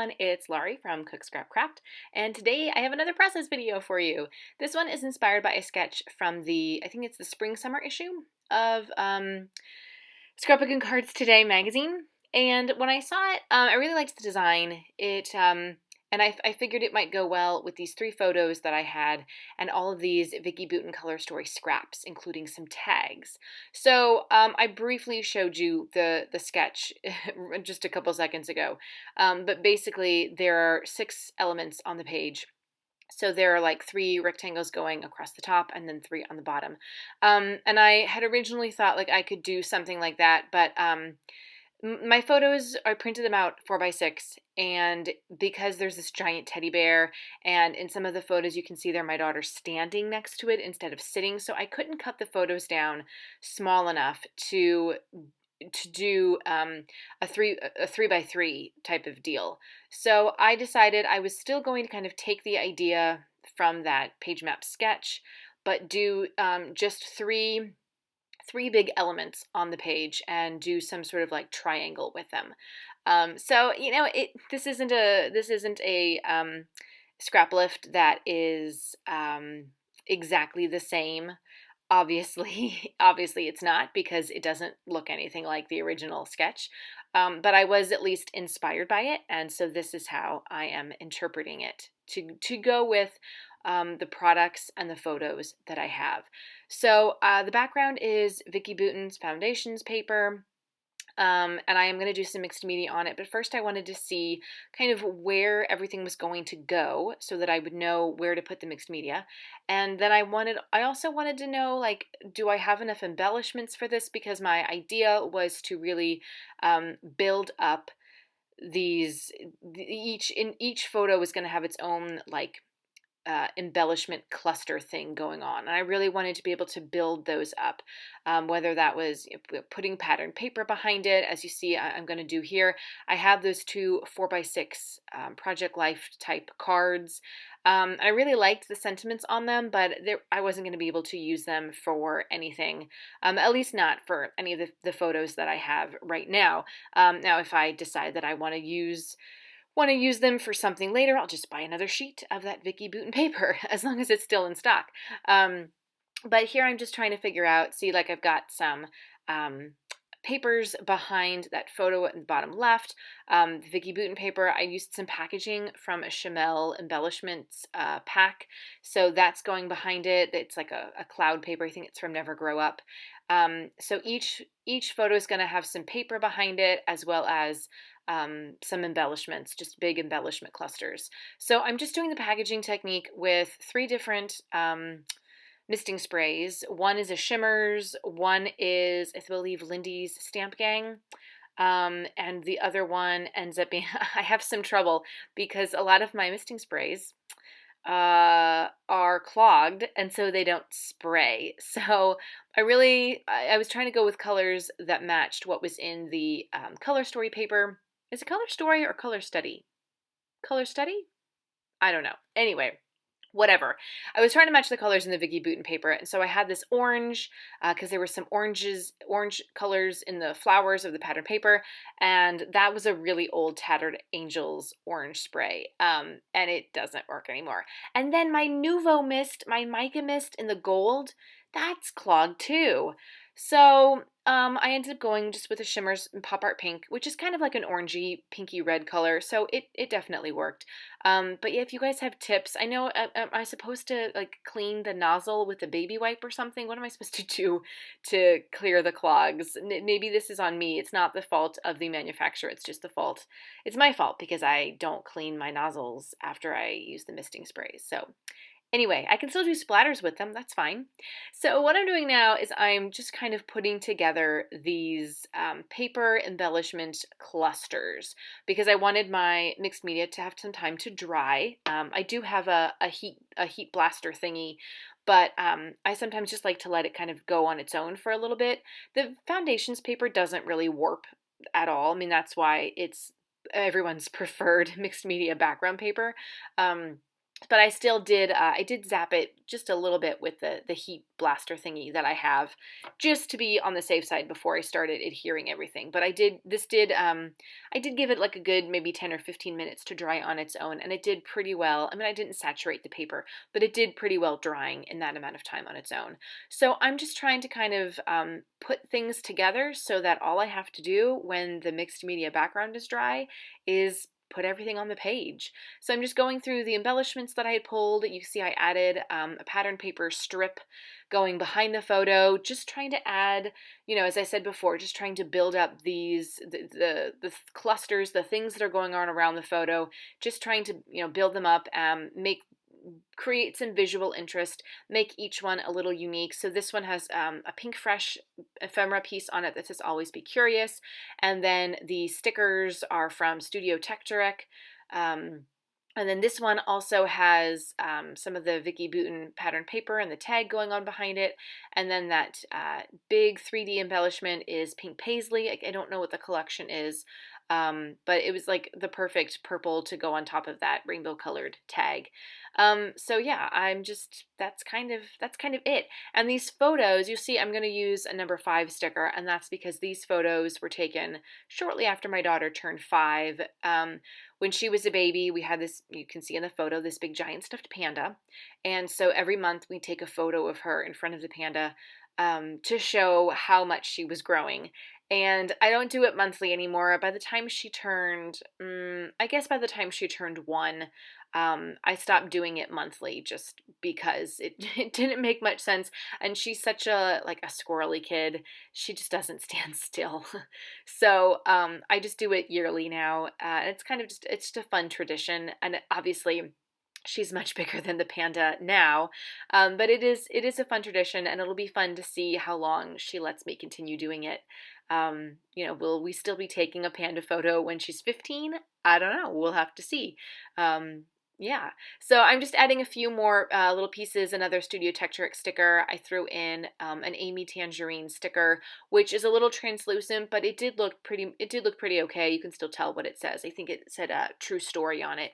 everyone, it's Laurie from Cook Scrap Craft, and today I have another process video for you. This one is inspired by a sketch from I think it's the spring-summer issue of Scrapbook Cards Today magazine, and when I saw it, I really liked the design. And I figured it might go well with these 3 photos that I had and all of these Vicki Boutin color story scraps, including some tags. So I briefly showed you the sketch just a couple seconds ago, but basically there are 6 elements on the page. So there are like 3 rectangles going across the top and then 3 on the bottom. And I had originally thought like I could do something like that, but my photos, I printed them out 4x6, and because there's this giant teddy bear, and in some of the photos you can see there my daughter standing next to it instead of sitting, so I couldn't cut the photos down small enough to do a 3x3 type of deal. So I decided I was still going to kind of take the idea from that page map sketch, but do just three big elements on the page and do some sort of like triangle with them. So you know, this isn't a scrap lift that is exactly the same. Obviously it's not, because it doesn't look anything like the original sketch. But I was at least inspired by it, and so this is how I am interpreting it to go with the products and the photos that I have. So the background is Vicki Boutin's Foundations paper. And I am going to do some mixed media on it, but first I wanted to see kind of where everything was going to go so that I would know where to put the mixed media. And then I also wanted to know, like, do I have enough embellishments for this? Because my idea was to really build up each photo was going to have its own, like, embellishment cluster thing going on, and I really wanted to be able to build those up, whether that was putting patterned paper behind it, as you see I'm going to do here. I have those 2 4x6 Project Life type cards. I really liked the sentiments on them, but I wasn't going to be able to use them for anything, at least not for any of the photos that I have right now. Now if I decide that I want to use them for something later, I'll just buy another sheet of that Vicki Boutin paper, as long as it's still in stock. But here I'm just trying to figure out, see, like I've got some papers behind that photo at the bottom left. The Vicki Boutin paper, I used some packaging from a Chamel embellishments pack, so that's going behind it. It's like a cloud paper. I think it's from Never Grow Up. So each photo is going to have some paper behind it, as well as some embellishments, just big embellishment clusters. So I'm just doing the packaging technique with 3 different misting sprays. One is a Shimmers, one is, I believe, Lindy's Stamp Gang, and the other one ends up being, I have some trouble because a lot of my misting sprays are clogged, and so they don't spray. So I was trying to go with colors that matched what was in the color story paper. Is it color story or color study? Color study? I don't know. Anyway, whatever. I was trying to match the colors in the Vicki Boutin paper, and so I had this orange, because there were some orange colors in the flowers of the pattern paper, and that was a really old Tattered Angels orange spray, and it doesn't work anymore. And then my Nuvo mist, my mica mist in the gold, that's clogged too. So I ended up going just with a Shimmers Pop Art Pink, which is kind of like an orangey, pinky red color, so it definitely worked. But yeah, if you guys have tips, I know, am I supposed to like clean the nozzle with a baby wipe or something? What am I supposed to do to clear the clogs? Maybe this is on me. It's not the fault of the manufacturer. It's my fault because I don't clean my nozzles after I use the misting sprays. So anyway, I can still do splatters with them, that's fine. So what I'm doing now is I'm just kind of putting together these paper embellishment clusters, because I wanted my mixed media to have some time to dry. I do have a heat blaster thingy, but I sometimes just like to let it kind of go on its own for a little bit. The foundations paper doesn't really warp at all. I mean, that's why it's everyone's preferred mixed media background paper. but I still did, I did zap it just a little bit with the heat blaster thingy that I have, just to be on the safe side before I started adhering everything. But I did give it like a good maybe 10 or 15 minutes to dry on its own, and it did pretty well. I mean, I didn't saturate the paper, but it did pretty well drying in that amount of time on its own. So I'm just trying to kind of put things together so that all I have to do when the mixed media background is dry is put everything on the page. So I'm just going through the embellishments that I had pulled. You see I added a pattern paper strip going behind the photo, just trying to add, as I said before, just trying to build up the clusters, the things that are going on around the photo, just trying to, build them up, create some visual interest, make each one a little unique. So this one has a pink fresh ephemera piece on it that says always be curious. And then the stickers are from Studio Tech Direct. And then this one also has some of the Vicki Boutin pattern paper and the tag going on behind it. And then that big 3D embellishment is pink paisley. I don't know what the collection is, but it was like the perfect purple to go on top of that rainbow colored tag. So yeah, that's kind of it. And these photos, you see, I'm going to use a number 5 sticker, and that's because these photos were taken shortly after my daughter turned 5. When she was a baby, we had this, you can see in the photo, this big giant stuffed panda. And so every month we take a photo of her in front of the panda to show how much she was growing. And I don't do it monthly anymore. By the time she turned, I guess by the time she turned 1, I stopped doing it monthly just because it didn't make much sense. And she's such a squirrely kid. She just doesn't stand still. So I just do it yearly now. It's kind of it's just a fun tradition. And obviously she's much bigger than the panda now, but it is a fun tradition, and it'll be fun to see how long she lets me continue doing it. Will we still be taking a panda photo when she's 15? I don't know. We'll have to see. Yeah, so I'm just adding a few more little pieces. Another Studio Texture sticker. I threw in an Amy Tangerine sticker, which is a little translucent, but it did look pretty. It did look pretty okay. You can still tell what it says. I think it said a true story on it.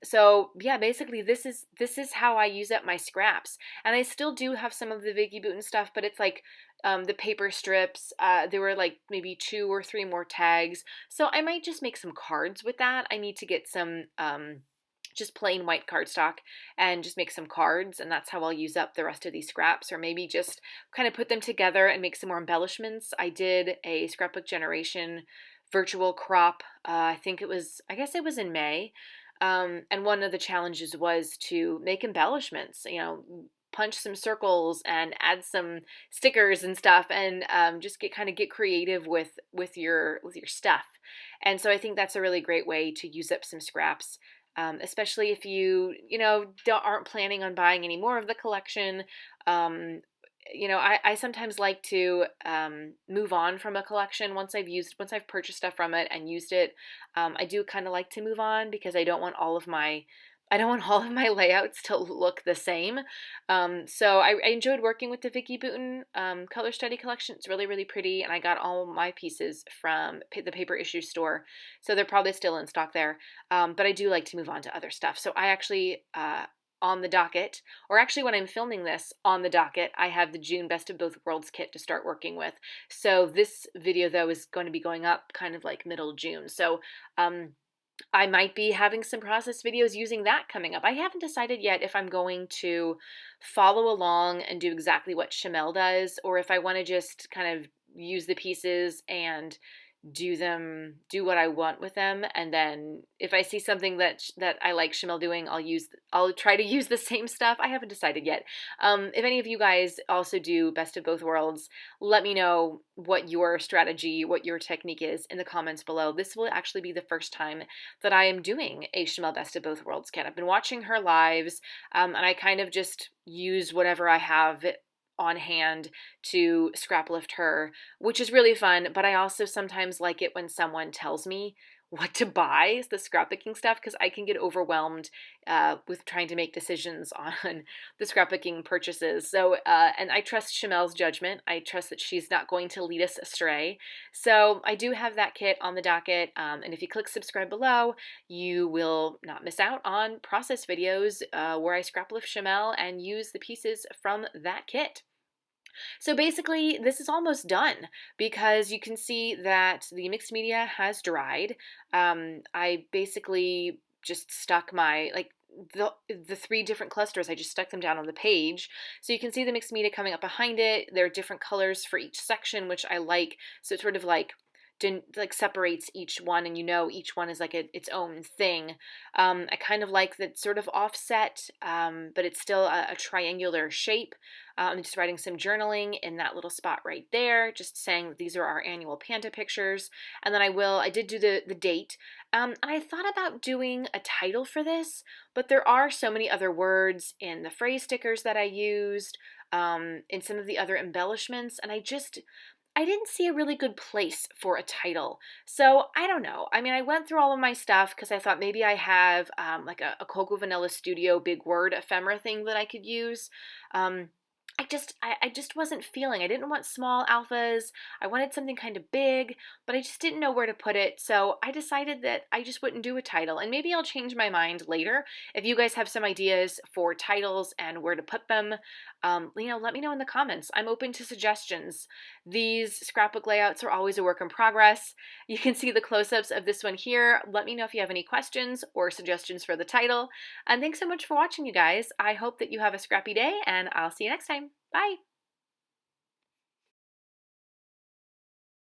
So yeah, basically this is how I use up my scraps, and I still do have some of the Vicki Boutin stuff, but it's like the paper strips. There were like maybe 2 or 3 more tags, so I might just make some cards with that. I need to get some just plain white cardstock and just make some cards, and that's how I'll use up the rest of these scraps, or maybe just kind of put them together and make some more embellishments. I did a Scrapbook Generation virtual crop. I guess it was in May. And one of the challenges was to make embellishments, punch some circles and add some stickers and stuff, and just get creative with your stuff. And so I think that's a really great way to use up some scraps. Especially if aren't planning on buying any more of the collection. I sometimes like to move on from a collection once I've purchased stuff from it and used it. I do kind of like to move on because I don't want all of my layouts to look the same. So I enjoyed working with the Vicki Boutin color study collection. It's really, really pretty, and I got all my pieces from the Paper Issue store, so they're probably still in stock there. But I do like to move on to other stuff. So I actually, on the docket, or actually when I'm filming this on the docket, I have the June Best of Both Worlds kit to start working with. So this video, though, is going to be going up kind of like middle June. So I might be having some process videos using that coming up. I haven't decided yet if I'm going to follow along and do exactly what Shamel does, or if I want to just kind of use the pieces and do what I want with them, and then if I see something that I like Shamel doing, I'll try to use the same stuff. I haven't decided yet. If any of you guys also do Best of Both Worlds, let me know what your strategy, what your technique is in the comments below. This will actually be the first time that I am doing a Shamel Best of Both Worlds kit. I've been watching her lives, and I kind of just use whatever I have on hand to scrap lift her, which is really fun. But I also sometimes like it when someone tells me what to buy, the scrapbooking stuff, because I can get overwhelmed with trying to make decisions on the scrapbooking purchases. So, and I trust Chamel's judgment. I trust that she's not going to lead us astray. So I do have that kit on the docket. And if you click subscribe below, you will not miss out on process videos where I scrap lift Chamel and use the pieces from that kit. So basically, this is almost done because you can see that the mixed media has dried. I basically just stuck my, like, the three different clusters, I just stuck them down on the page. So you can see the mixed media coming up behind it. There are different colors for each section, which I like. So it sort of like separates each one, and you know each one is like its own thing. I kind of like that sort of offset, but it's still a triangular shape. I'm just writing some journaling in that little spot right there, just saying that these are our annual panda pictures. And then I did do the date. And I thought about doing a title for this, but there are so many other words in the phrase stickers that I used, in some of the other embellishments, and I didn't see a really good place for a title. So I don't know. I mean, I went through all of my stuff because I thought maybe I have like a Cocoa Vanilla Studio big word ephemera thing that I could use. I just wasn't feeling. I didn't want small alphas. I wanted something kind of big, but I just didn't know where to put it. So I decided that I just wouldn't do a title, and maybe I'll change my mind later. If you guys have some ideas for titles and where to put them, let me know in the comments. I'm open to suggestions. These scrapbook layouts are always a work in progress. You can see the close-ups of this one here. Let me know if you have any questions or suggestions for the title. And thanks so much for watching, you guys. I hope that you have a scrappy day, and I'll see you next time. Bye!